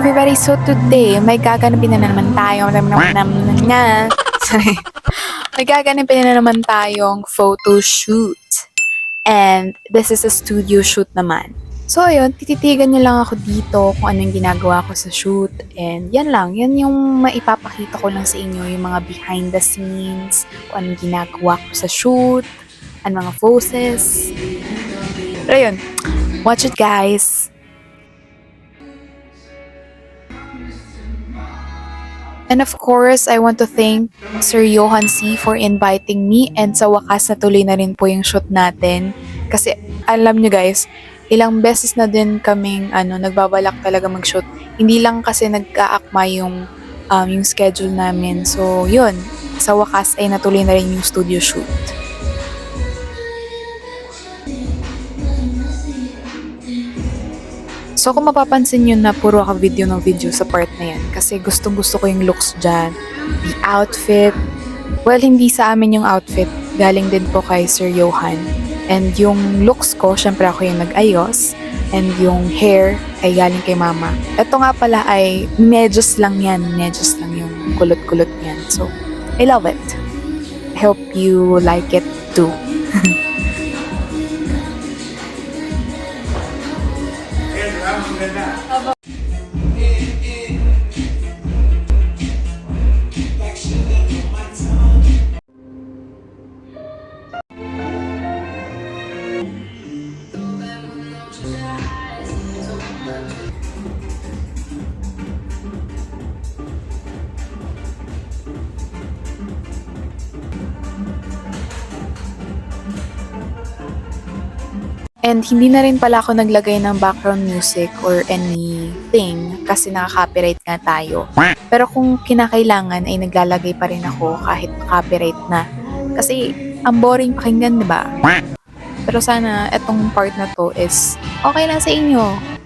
everybody, so today may gaganapin na naman tayo. Sorry. May gaganapin na naman tayong photo shoot. And this is a studio shoot naman. So ayun, tititigan niyo lang ako dito kung anong ginagawa ko sa shoot. And yan lang, yan yung maipapakita ko lang sa inyo, yung mga behind the scenes, kung anong ginagawa ko sa shoot, ang mga poses. Pero yun, watch it guys! And of course, I want to thank Sir Johan C. for inviting me, and sa wakas natuloy na rin po yung shoot natin. Kasi alam nyo guys, ilang beses na din kaming nagbabalak talaga mag-shoot. Hindi lang kasi nagkaakma yung schedule namin. So yun, sa wakas ay natuloy na rin yung studio shoot. So kung mapapansin nyo na puro ako video ng video sa part na yan, kasi gustong gusto ko yung looks dyan, the outfit, well hindi sa amin yung outfit, galing din po kay Sir Johan. And yung looks ko, syempre ako yung nag-ayos, and yung hair ay galing kay mama. Ito nga pala ay medyos lang yan, medyos lang yung kulot-kulot yan. So I love it. I hope you like it too. And hindi na rin pala ako naglagay ng background music or anything kasi naka-copyright nga tayo. Pero kung kinakailangan ay naglalagay pa rin ako kahit copyright na. Kasi ang boring pakinggan, di ba? Pero sana etong part na to is okay lang sa inyo.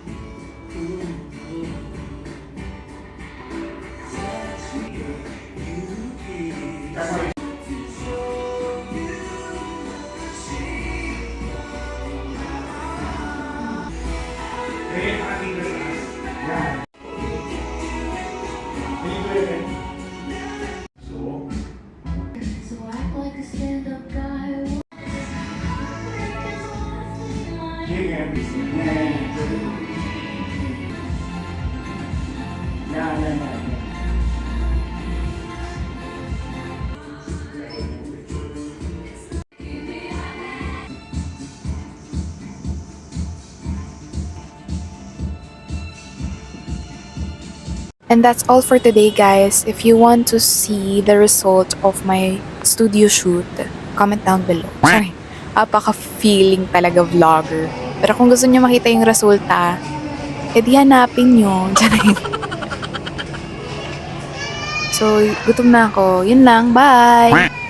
And that's all for today guys. If you want to see the result of my studio shoot, comment down below. Sorry, apaka-feeling talaga vlogger. Pero kung gusto niyo makita yung resulta, edi hanapin nyo. So, gutom na ako. Yun lang. Bye!